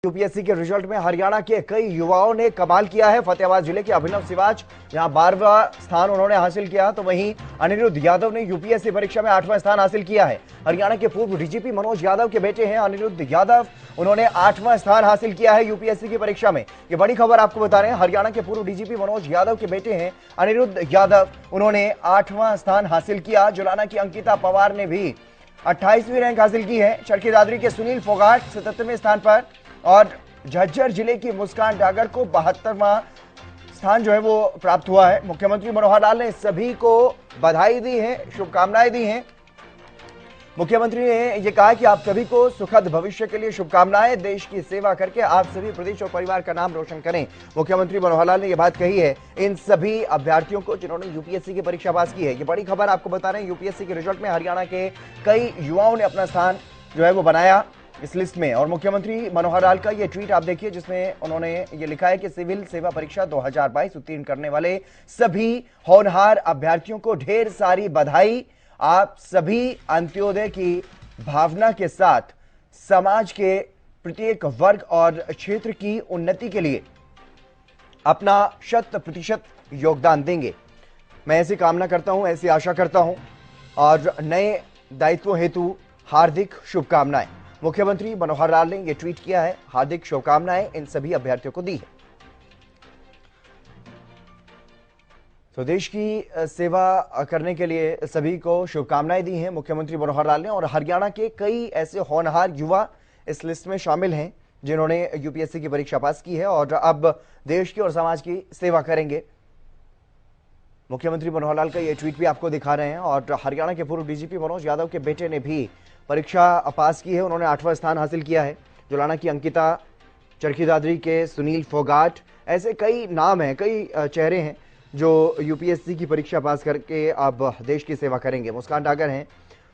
UPSC के result में हरियाणा के कई युवाओं ने कमाल किया है। फतेहाबाद जिले के अभिनव सिवाच यहां 12वां स्थान उन्होंने हासिल किया, तो वहीं अनिरुद्ध यादव ने यूपीएससी परीक्षा में 8वां स्थान हासिल किया है। हरियाणा के पूर्व डीजीपी मनोज यादव के बेटे हैं अनिरुद्ध यादव, उन्होंने 8वां स्थान हासिल किया है यूपीएससी की परीक्षा में। ये बड़ी खबर आपको बता रहे हैं, हरियाणा के पूर्व डीजीपी मनोज यादव के बेटे हैं अनिरुद्ध यादव, उन्होंने 8वां स्थान हासिल किया। जुलाना की अंकिता पवार ने भी 28वीं रैंक हासिल की है। चरखी दादरी के सुनील फोगाट 77वें स्थान पर और झज्जर जिले की मुस्कान डागर को 72वां स्थान जो है वो प्राप्त हुआ है। मुख्यमंत्री मनोहर लाल ने सभी को बधाई दी है, शुभकामनाएं दी हैं। मुख्यमंत्री ने यह कहा कि आप सभी को सुखद भविष्य के लिए शुभकामनाएं, देश की सेवा करके आप सभी प्रदेश और परिवार का नाम रोशन करें। मुख्यमंत्री मनोहर लाल ने यह बात कही है इन सभी अभ्यर्थियों को जिन्होंने यूपीएससी की परीक्षा पास की है। ये बड़ी खबर आपको बता रहे हैं, यूपीएससी के रिजल्ट में हरियाणा के कई युवाओं ने अपना स्थान जो है वो बनाया इस लिस्ट में। और मुख्यमंत्री मनोहर लाल का ये ट्वीट आप देखिए, जिसमें उन्होंने ये लिखा है कि सिविल सेवा परीक्षा 2022 उत्तीर्ण करने वाले सभी होनहार अभ्यर्थियों को ढेर सारी बधाई। आप सभी अंत्योदय की भावना के साथ समाज के प्रत्येक वर्ग और क्षेत्र की उन्नति के लिए अपना 100% योगदान देंगे। मैं ऐसी कामना करता हूं, ऐसी आशा करता हूं और नए दायित्व हेतु हार्दिक शुभकामनाएं। मुख्यमंत्री मनोहर लाल ने यह ट्वीट किया है, हार्दिक शुभकामनाएं इन सभी अभ्यर्थियों को दी है। तो देश की सेवा करने के लिए सभी को शुभकामनाएं दी हैं मुख्यमंत्री मनोहर लाल ने। और हरियाणा के कई ऐसे होनहार युवा इस लिस्ट में शामिल हैं जिन्होंने यूपीएससी की परीक्षा पास की है और अब देश की और समाज की सेवा करेंगे। मुख्यमंत्री मनोहर लाल का ये ट्वीट भी आपको दिखा रहे हैं। और हरियाणा के पूर्व डीजीपी मनोज यादव के बेटे ने भी परीक्षा पास की है, उन्होंने 8वां स्थान हासिल किया है। जुलाना की अंकिता, चरखी दादरी के सुनील फोगाट, ऐसे कई नाम हैं, कई चेहरे हैं जो यूपीएससी की परीक्षा पास करके अब देश की सेवा करेंगे। मुस्कान डागर हैं।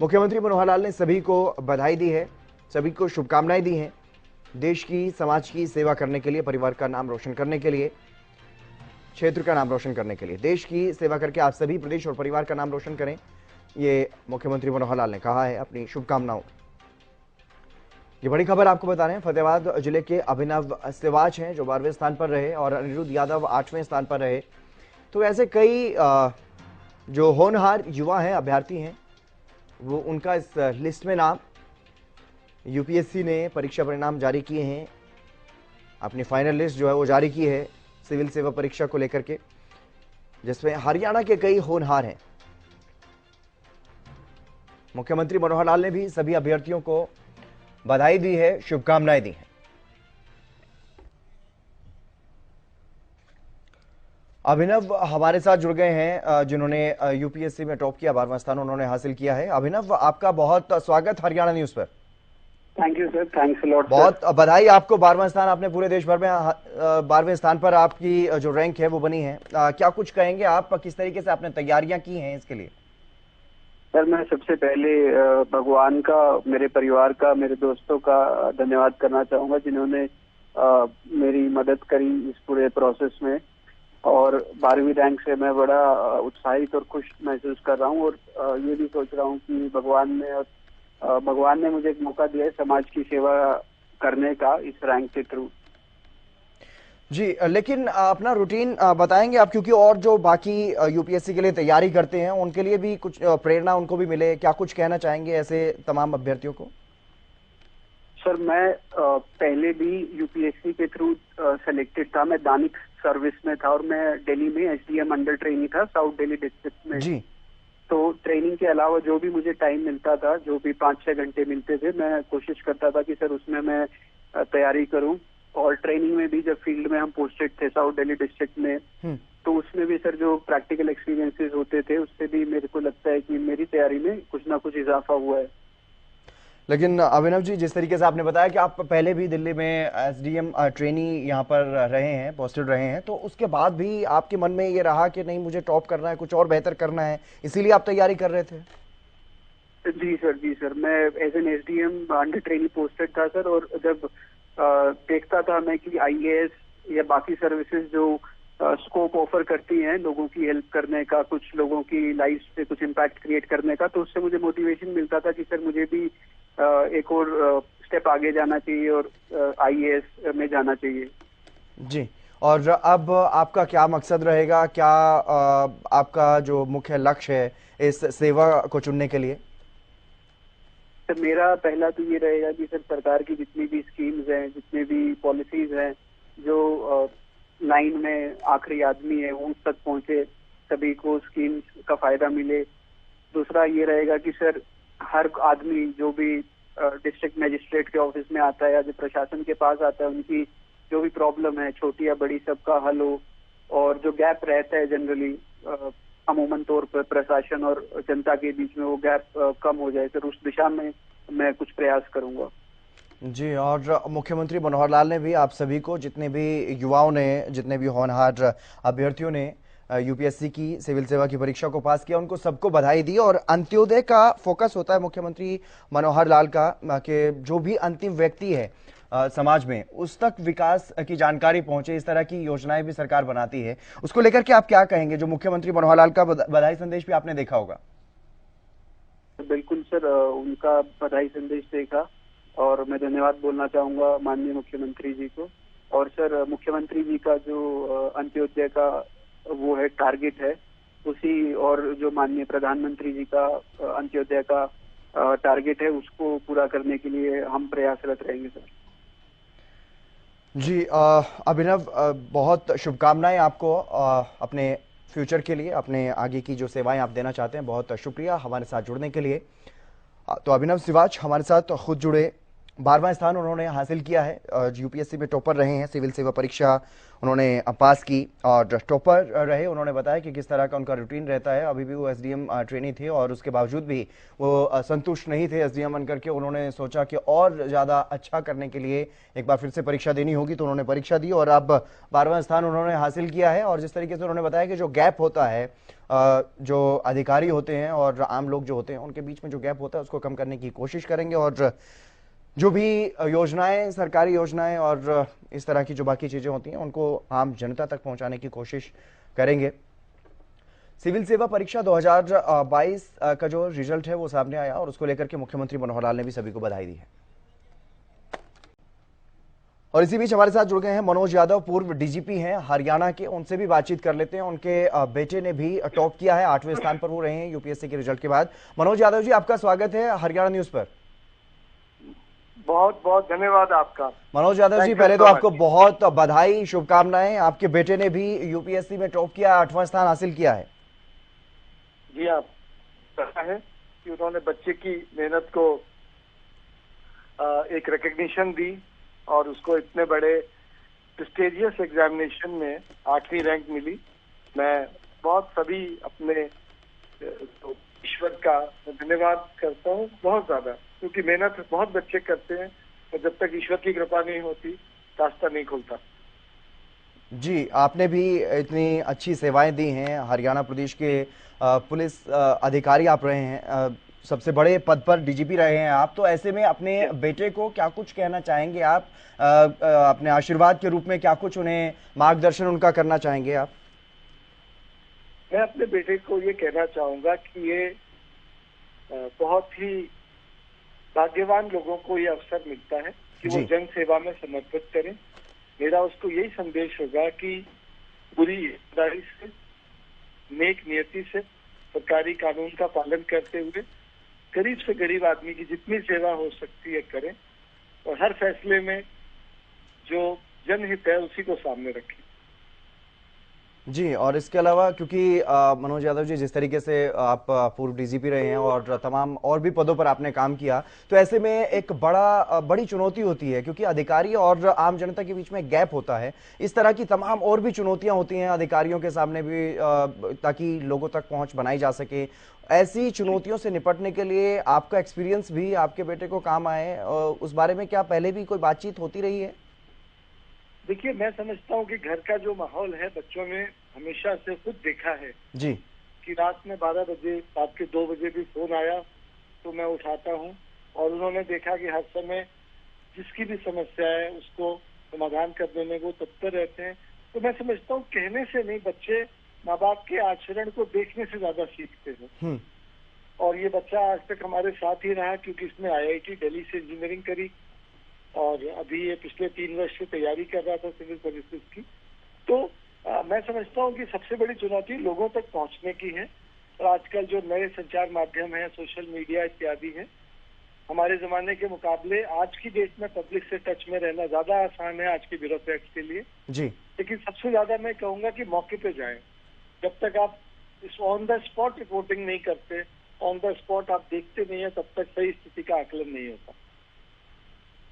मुख्यमंत्री मनोहर लाल ने सभी को बधाई दी है, सभी को शुभकामनाएं दी हैं, देश की समाज की सेवा करने के लिए, परिवार का नाम रोशन करने के लिए, क्षेत्र का नाम रोशन करने के लिए, देश की सेवा करके आप सभी प्रदेश और परिवार का नाम रोशन करें, ये मुख्यमंत्री मनोहर लाल ने कहा है अपनी शुभकामनाओं। ये बड़ी खबर आपको बता रहे हैं, फतेहाबाद जिले के अभिनव सिवाच हैं जो 12वें स्थान पर रहे और अनिरुद्ध यादव 8वें स्थान पर रहे। तो ऐसे कई जो होनहार युवा हैं, अभ्यर्थी हैं, वो उनका इस लिस्ट में नाम, यूपीएससी ने परीक्षा परिणाम जारी किए हैं, अपनी फाइनल लिस्ट जो है वो जारी की है सिविल सेवा परीक्षा को लेकर के, जिसमें हरियाणा के कई होनहार हैं। मुख्यमंत्री मनोहर लाल ने भी सभी अभ्यर्थियों को बधाई दी है, शुभकामनाएं दी हैं। अभिनव हमारे साथ जुड़ गए हैं जिन्होंने यूपीएससी में टॉप किया, 12वां स्थान उन्होंने हासिल किया है। अभिनव, आपका बहुत स्वागत हरियाणा न्यूज पर। Thank you sir, thanks a lot. बहुत बधाई आपको, 12वां स्थान आपने पूरे देश भर में 12वें स्थान पर आपकी जो रैंक है वो बनी है। क्या कुछ कहेंगे आप, किस तरीके से आपने तैयारियां की हैं इसके लिए? सर, मैं सबसे पहले भगवान का, मेरे परिवार का, मेरे दोस्तों का धन्यवाद करना चाहूंगा जिन्होंने मेरी मदद करी इस पूरे प्रोसेस में। और 12वीं रैंक से मैं बड़ा उत्साहित और खुश महसूस कर रहा हूँ और ये भी सोच रहा हूँ कि भगवान ने मुझे एक मौका दिया है समाज की सेवा करने का इस रैंक के थ्रू। जी, लेकिन अपना रूटीन बताएंगे आप, क्योंकि और जो बाकी यूपीएससी के लिए तैयारी करते हैं उनके लिए भी कुछ प्रेरणा उनको भी मिले, क्या कुछ कहना चाहेंगे ऐसे तमाम अभ्यर्थियों को? सर, मैं पहले भी यूपीएससी के थ्रू सेलेक्टेड था। मैं दैनिक सर्विस में था और मैं दिल्ली में एसडीएम अंडर ट्रेनी था साउथ दिल्ली डिस्ट्रिक्ट में जी। तो ट्रेनिंग के अलावा जो भी मुझे टाइम मिलता था, जो भी 5-6 घंटे मिलते थे, मैं कोशिश करता था कि सर उसमें मैं तैयारी करूं। और ट्रेनिंग में भी जब फील्ड में हम पोस्टेड थे साउथ दिल्ली डिस्ट्रिक्ट में, तो उसमें भी सर जो प्रैक्टिकल एक्सपीरियंसेस होते थे उससे भी मेरे को लगता है कि मेरी तैयारी में कुछ ना कुछ इजाफा हुआ है। लेकिन अभिनव जी, जिस तरीके से आपने बताया कि आप पहले भी दिल्ली में एसडीएम ट्रेनी यहाँ पर रहे हैं, पोस्टेड रहे हैं, तो उसके बाद भी आपके मन में ये रहा कि नहीं मुझे टॉप करना है, कुछ और बेहतर करना है, इसीलिए आप तैयारी कर रहे थे? जी सर, मैं as an SDM under trainee posted था सर। और जब देखता था मैं कि आईएएस या बाकी सर्विसेज जो स्कोप ऑफर करती हैं लोगों की हेल्प करने का, कुछ लोगों की लाइफ पे कुछ इम्पैक्ट क्रिएट करने का, तो उससे मुझे मोटिवेशन मिलता था कि सर मुझे भी एक और स्टेप आगे जाना चाहिए और IAS में जाना चाहिए। जी, और अब आपका क्या मकसद रहेगा, क्या आपका जो मुख्य लक्ष्य है इस सेवा को चुनने के लिए? सर मेरा पहला तो ये रहेगा कि सर सरकार की जितनी भी स्कीम्स हैं, जितने भी पॉलिसीज हैं, जो लाइन में आखिरी आदमी है वो उस तक पहुंचे, सभी को स्कीम्स का फायदा मिले। दूसरा ये रहेगा कि सर हर आदमी जो भी डिस्ट्रिक्ट मजिस्ट्रेट के ऑफिस में आता है या जो प्रशासन के पास आता है, उनकी जो भी प्रॉब्लम है छोटी या बड़ी सबका हल हो, और जो गैप रहता है जनरली अमूमन तौर पर प्रशासन और जनता के बीच में, वो गैप कम हो जाए। सर उस दिशा में मैं कुछ प्रयास करूंगा। जी, और मुख्यमंत्री मनोहर लाल ने भी आप सभी को, जितने भी युवाओं ने, जितने भी होनहार अभ्यर्थियों ने यूपीएससी की सिविल सेवा की परीक्षा को पास किया, उनको सबको बधाई दी। और अंत्योदय का फोकस होता है मुख्यमंत्री मनोहर लाल का कि जो भी अंतिम व्यक्ति है समाज में, उस तक विकास की जानकारी पहुंचे, इस तरह की योजनाएं भी सरकार बनाती है। उसको लेकर के आप क्या कहेंगे? जो मुख्यमंत्री मनोहर लाल का बधाई संदेश भी आपने देखा होगा। बिल्कुल सर, उनका बधाई संदेश देखा और मैं धन्यवाद बोलना चाहूंगा माननीय मुख्यमंत्री जी को। और सर मुख्यमंत्री जी का जो अंत्योदय का वो है टारगेट है, उसी और जो माननीय प्रधानमंत्री जी का अंत्योदय का टारगेट है, उसको पूरा करने के लिए हम प्रयासरत रहेंगे सर। जी, अभिनव, बहुत शुभकामनाएं आपको अपने फ्यूचर के लिए, अपने आगे की जो सेवाएं आप देना चाहते हैं। बहुत शुक्रिया हमारे साथ जुड़ने के लिए। तो अभिनव सिवाच हमारे साथ खुद जुड़े, 12वां स्थान उन्होंने हासिल किया है, यूपीएससी में टॉपर रहे हैं, सिविल सेवा परीक्षा उन्होंने पास की और टॉपर रहे। उन्होंने बताया कि किस तरह का उनका रूटीन रहता है। अभी भी वो एसडीएम ट्रेनी थे और उसके बावजूद भी वो संतुष्ट नहीं थे एसडीएम बन करके। उन्होंने सोचा कि और ज़्यादा अच्छा करने के लिए एक बार फिर से परीक्षा देनी होगी, तो उन्होंने परीक्षा दी और अब 12वां स्थान उन्होंने हासिल किया है। और जिस तरीके से उन्होंने बताया कि जो गैप होता है, जो अधिकारी होते हैं और आम लोग जो होते हैं, उनके बीच में जो गैप होता है उसको कम करने की कोशिश करेंगे। और जो भी योजनाएं, सरकारी योजनाएं और इस तरह की जो बाकी चीजें होती हैं, उनको आम जनता तक पहुंचाने की कोशिश करेंगे। सिविल सेवा परीक्षा 2022 का जो रिजल्ट है वो सामने आया और उसको लेकर के मुख्यमंत्री मनोहर लाल ने भी सभी को बधाई दी है। और इसी बीच हमारे साथ जुड़ गए हैं मनोज यादव, पूर्व डीजीपी हैं हरियाणा के। उनसे भी बातचीत कर लेते हैं। उनके बेटे ने भी टॉप किया है, 8वें स्थान पर वो रहे हैं यूपीएससी के रिजल्ट के बाद। मनोज यादव जी, आपका स्वागत है हरियाणा न्यूज पर। बहुत बहुत धन्यवाद आपका। मनोज यादव जी, पहले तो आपको बहुत बधाई, शुभकामनाएं। आपके बेटे ने भी यूपीएससी में टॉप किया, 8वां स्थान हासिल किया है। जी, आप पता है कि उन्होंने बच्चे की मेहनत को एक रिकग्निशन दी और उसको इतने बड़े प्रेस्टिजियस एग्जामिनेशन में 8वीं रैंक मिली। मैं बहुत सभी अपने ईश्वर का धन्यवाद करता हूँ, बहुत ज्यादा, क्योंकि मेहनत बहुत बच्चे करते हैं और जब तक ईश्वर की कृपा नहीं होती रास्ता नहीं खुलता। जी, आपने भी इतनी अच्छी सेवाएं दी हैं, हरियाणा प्रदेश के पुलिस अधिकारी आप रहे हैं, सबसे बड़े पद पर डीजीपी रहे हैं आप, तो ऐसे में अपने बेटे को क्या कुछ कहना चाहेंगे आप? अपने आशीर्वाद के रूप में क्या कुछ उन्हें मार्गदर्शन उनका करना चाहेंगे आप? मैं अपने बेटे को ये कहना चाहूंगा कि ये बहुत ही भाग्यवान लोगों को ये अवसर मिलता है कि वो जन सेवा में समर्पित करें। मेरा उसको यही संदेश होगा कि पूरी ईमानदारी से, नेक नियति से, सरकारी कानून का पालन करते हुए गरीब से गरीब आदमी की जितनी सेवा हो सकती है करें और हर फैसले में जो जनहित है उसी को सामने रखें। जी, और इसके अलावा क्योंकि मनोज यादव जी, जिस तरीके से आप पूर्व डीजीपी रहे हैं और तमाम और भी पदों पर आपने काम किया, तो ऐसे में एक बड़ी चुनौती होती है, क्योंकि अधिकारी और आम जनता के बीच में गैप होता है। इस तरह की तमाम और भी चुनौतियां होती हैं अधिकारियों के सामने भी, ताकि लोगों तक पहुंच बनाई जा सके। ऐसी चुनौतियों से निपटने के लिए आपका एक्सपीरियंस भी आपके बेटे को काम आए, उस बारे में क्या पहले भी कोई बातचीत होती रही है? देखिए, मैं समझता हूँ कि घर का जो माहौल है, बच्चों ने हमेशा से खुद देखा है जी कि रात में 12 बजे, रात के 2 बजे भी फोन आया तो मैं उठाता हूँ और उन्होंने देखा कि हर समय जिसकी भी समस्या है उसको समाधान करने में वो तत्पर रहते हैं। तो मैं समझता हूँ कहने से नहीं, बच्चे माँ बाप के आचरण को देखने से ज्यादा सीखते हैं। और ये बच्चा आज तक हमारे साथ ही रहा, क्योंकि इसने IIT दिल्ली से इंजीनियरिंग करी और अभी ये पिछले 3 वर्ष से तैयारी कर रहा था सिविल सर्विसेज की। तो मैं समझता हूँ कि सबसे बड़ी चुनौती लोगों तक पहुंचने की है। और आजकल जो नए संचार माध्यम है, सोशल मीडिया इत्यादि है, हमारे जमाने के मुकाबले आज की डेट में पब्लिक से टच में रहना ज्यादा आसान है आज के ब्यूरोक्रेट्स के लिए जी। लेकिन सबसे ज्यादा मैं कहूंगा कि मौके पे जाएं। जब तक आप इस ऑन द स्पॉट रिपोर्टिंग नहीं करते, ऑन द स्पॉट आप देखते नहीं है, तब तक सही स्थिति का आकलन नहीं होता।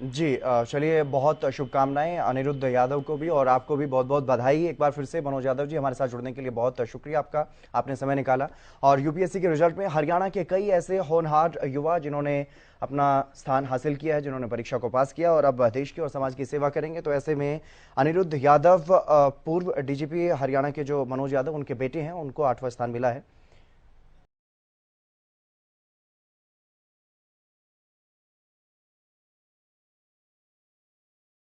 जी, चलिए, बहुत शुभकामनाएं अनिरुद्ध यादव को भी, और आपको भी बहुत बहुत बधाई एक बार फिर से। मनोज यादव जी, हमारे साथ जुड़ने के लिए बहुत शुक्रिया आपका, आपने समय निकाला। और यूपीएससी के रिजल्ट में हरियाणा के कई ऐसे होनहार युवा जिन्होंने अपना स्थान हासिल किया है, जिन्होंने परीक्षा को पास किया और अब देश की और समाज की सेवा करेंगे। तो ऐसे में अनिरुद्ध यादव, पूर्व डीजीपी हरियाणा के जो मनोज यादव, उनके बेटे हैं, उनको 8वां स्थान मिला है।